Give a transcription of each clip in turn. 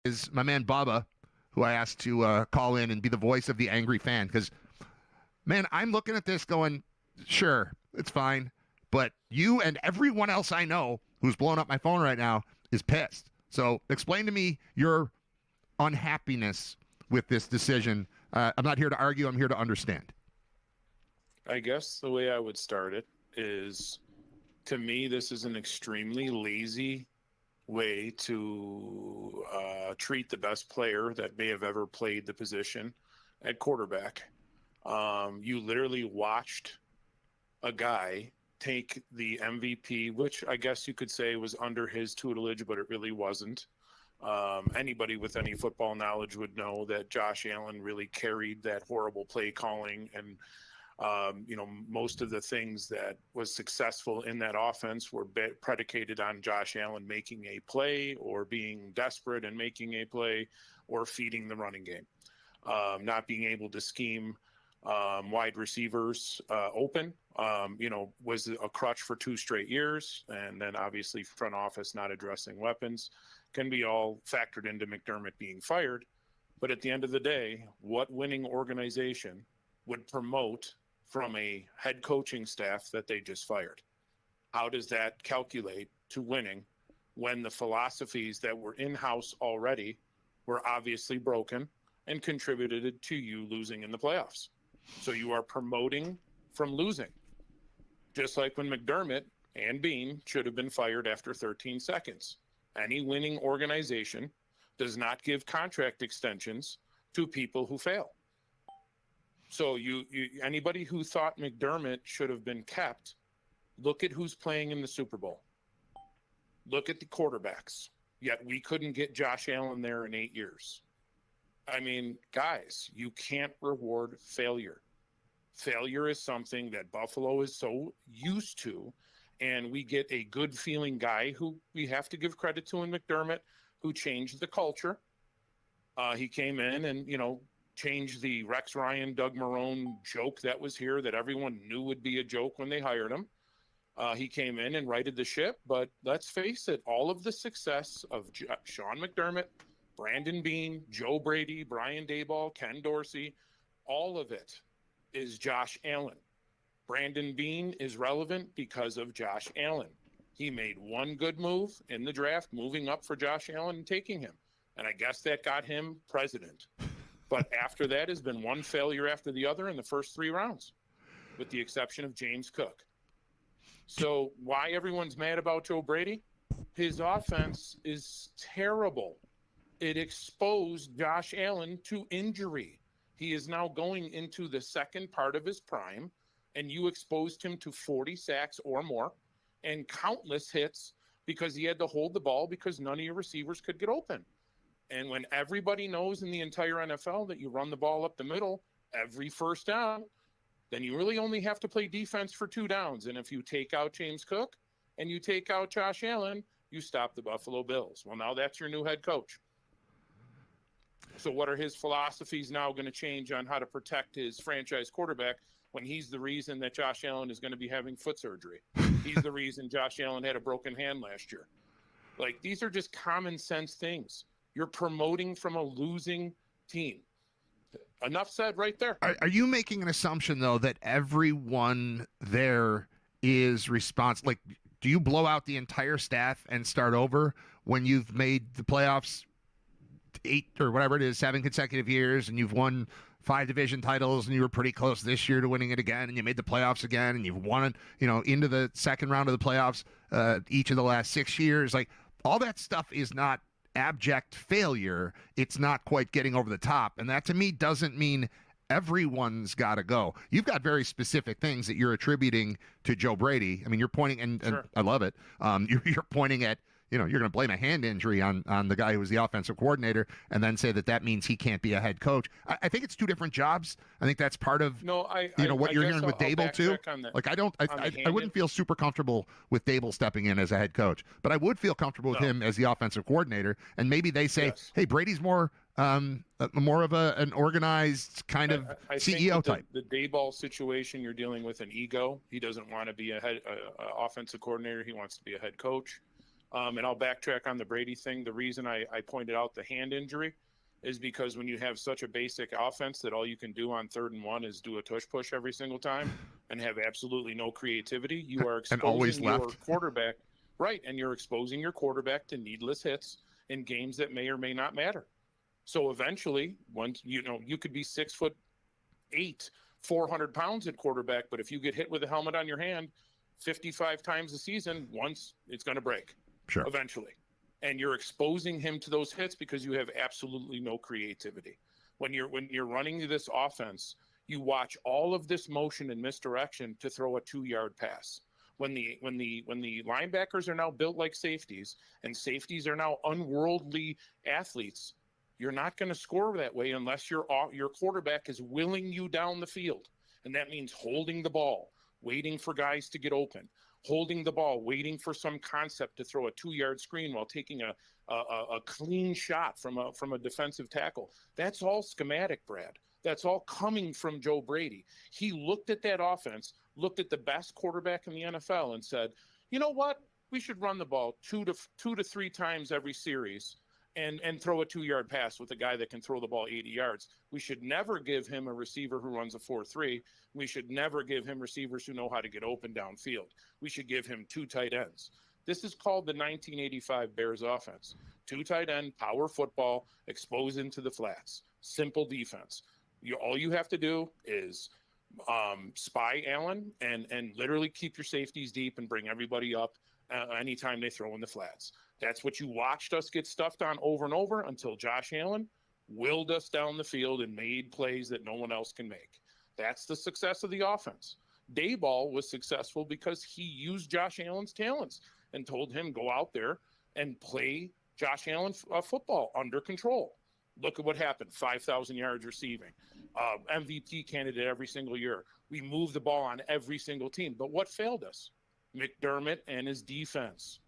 is my man Bubba, who I asked to call in and be the voice of the angry fan. Because, man, I'm looking at this going, sure, it's fine. But you and everyone else I know who's blowing up my phone right now is pissed. So explain to me your unhappiness with this decision. I'm not here to argue. I'm here to understand. I guess the way I would start it is, to me, this is an extremely lazy way to treat the best player that may have ever played the position at quarterback. You literally watched a guy take the MVP, which I guess you could say was under his tutelage, but it really wasn't. Anybody with any football knowledge would know that Josh Allen really carried that horrible play calling, and most of the things that was successful in that offense were predicated on Josh Allen making a play or being desperate and making a play or feeding the running game. Not being able to scheme wide receivers open, was a crutch for 2 straight years. And then obviously front office not addressing weapons can be all factored into McDermott being fired. But at the end of the day, what winning organization would promote from a head coaching staff that they just fired? How does that calculate to winning when the philosophies that were in-house already were obviously broken and contributed to you losing in the playoffs? So you are promoting from losing. Just like when McDermott and Bean should have been fired after 13 seconds. Any winning organization does not give contract extensions to people who fail. So anybody who thought McDermott should have been kept, look at who's playing in the Super Bowl. Look at the quarterbacks. Yet we couldn't get Josh Allen there in 8 years. I mean, guys, you can't reward failure. Failure is something that Buffalo is so used to, and we get a good feeling guy who we have to give credit to in McDermott, who changed the culture. He came in and, changed the Rex Ryan, Doug Marrone joke that was here that everyone knew would be a joke when they hired him. He came in and righted the ship, but let's face it, all of the success of Sean McDermott, Brandon Beane, Joe Brady, Brian Daboll, Ken Dorsey, all of it is Josh Allen. Brandon Beane is relevant because of Josh Allen. He made one good move in the draft, moving up for Josh Allen and taking him. And I guess that got him president. But after that has been one failure after the other in the first 3 rounds, with the exception of James Cook. So why everyone's mad about Joe Brady? His offense is terrible. It exposed Josh Allen to injury. He is now going into the second part of his prime, and you exposed him to 40 sacks or more and countless hits because he had to hold the ball because none of your receivers could get open. And when everybody knows in the entire NFL that you run the ball up the middle every first down, then you really only have to play defense for 2 downs. And if you take out James Cook and you take out Josh Allen, you stop the Buffalo Bills. Well, now that's your new head coach. So what are his philosophies now going to change on how to protect his franchise quarterback when he's the reason that Josh Allen is going to be having foot surgery? He's the reason Josh Allen had a broken hand last year. Like, these are just common sense things. You're promoting from a losing team. Enough said right there. Are you making an assumption, though, that everyone there is responsible? Like, do you blow out the entire staff and start over when you've made the playoffs 8 or whatever it is, 7 consecutive years, and you've won 5 division titles, and you were pretty close this year to winning it again, and you made the playoffs again, and you've won it, into the second round of the playoffs each of the last 6 years? Like, all that stuff is not abject failure. It's not quite getting over the top, and that to me doesn't mean everyone's got to go. You've got very specific things that you're attributing to Joe Brady. I mean, you're pointing, and I love it. You're pointing at, you're going to blame a hand injury on the guy who was the offensive coordinator and then say that means he can't be a head coach. I think it's 2 different jobs. I think that's part of what you're hearing with Daboll too. Like, I wouldn't feel super comfortable with Daboll stepping in as a head coach, but I would feel comfortable with him as the offensive coordinator. And maybe they say, hey, Brady's more of an organized kind of CEO type. The Daboll situation, you're dealing with an ego. He doesn't want to be a offensive coordinator. He wants to be a head coach. And I'll backtrack on the Brady thing. The reason I pointed out the hand injury is because when you have such a basic offense that all you can do on 3rd and 1 is do a tush push every single time and have absolutely no creativity, you are And always exposing your left. quarterback, right? And you're exposing your quarterback to needless hits in games that may or may not matter. So eventually, once you could be 6'8", 400 pounds at quarterback, but if you get hit with a helmet on your hand 55 times a season, once it's going to break. Sure. Eventually. And you're exposing him to those hits because you have absolutely no creativity. When you're running this offense, you watch all of this motion and misdirection to throw a 2-yard pass. When the linebackers are now built like safeties and safeties are now unworldly athletes, you're not going to score that way unless your quarterback is willing you down the field. And that means holding the ball, waiting for guys to get open, holding the ball, waiting for some concept to throw a 2-yard screen while taking a clean shot from a defensive tackle. That's all schematic, Brad. That's all coming from Joe Brady. He looked at that offense, looked at the best quarterback in the NFL and said, you know what? We should run the ball two to three times every series and throw a 2-yard pass with a guy that can throw the ball 80 yards. We should never give him a receiver who runs a 4-3. We should never give him receivers who know how to get open downfield. We should give him 2 tight ends. This is called the 1985 Bears offense. 2 tight end, power football, expose into the flats. Simple defense. All you have to do is spy Allen and literally keep your safeties deep and bring everybody up anytime they throw in the flats. That's what you watched us get stuffed on over and over until Josh Allen willed us down the field and made plays that no one else can make. That's the success of the offense. Daboll was successful because he used Josh Allen's talents and told him, go out there and play Josh Allen football under control. Look at what happened, 5,000 yards receiving, MVP candidate every single year. We moved the ball on every single team. But what failed us? McDermott and his defense.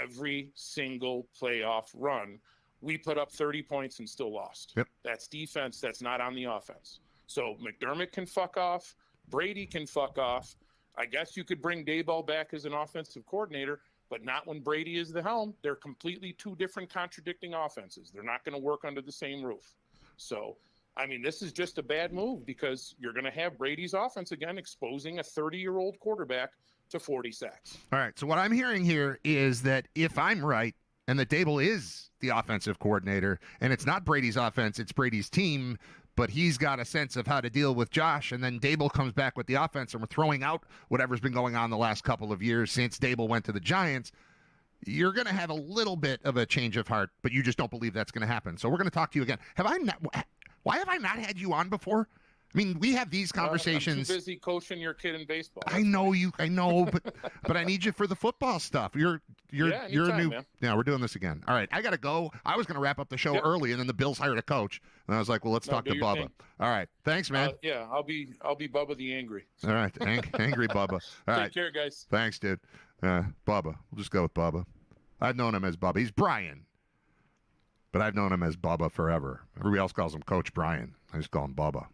Every single playoff run, we put up 30 points and still lost. Yep. That's defense. That's not on the offense. So McDermott can fuck off. Brady can fuck off. I guess you could bring Daboll back as an offensive coordinator, but not when Brady is the helm. They're completely 2 different contradicting offenses. They're not going to work under the same roof. So, I mean, this is just a bad move because you're going to have Brady's offense again exposing a 30-year-old quarterback to 40 sacks. All right. So what I'm hearing here is that if I'm right and that Daboll is the offensive coordinator and it's not Brady's offense, it's Brady's team, but he's got a sense of how to deal with Josh, and then Daboll comes back with the offense and we're throwing out whatever's been going on the last couple of years since Daboll went to the Giants, you're going to have a little bit of a change of heart, but you just don't believe that's going to happen. So we're going to talk to you again. Why have I not had you on before? I mean, we have these conversations. I'm too busy coaching your kid in baseball. I know, but I need you for the football stuff. You're anytime, a new. Man. Yeah, we're doing this again. All right, I gotta go. I was gonna wrap up the show early, and then the Bills hired a coach, and I was like, well, let's talk to Bubba. Thing. All right, thanks, man. Yeah, I'll be Bubba the Angry. All right, angry Bubba. All right, take care, guys. Thanks, dude. Bubba. We'll just go with Bubba. I've known him as Bubba. He's Brian, but I've known him as Bubba forever. Everybody else calls him Coach Brian. I just call him Bubba.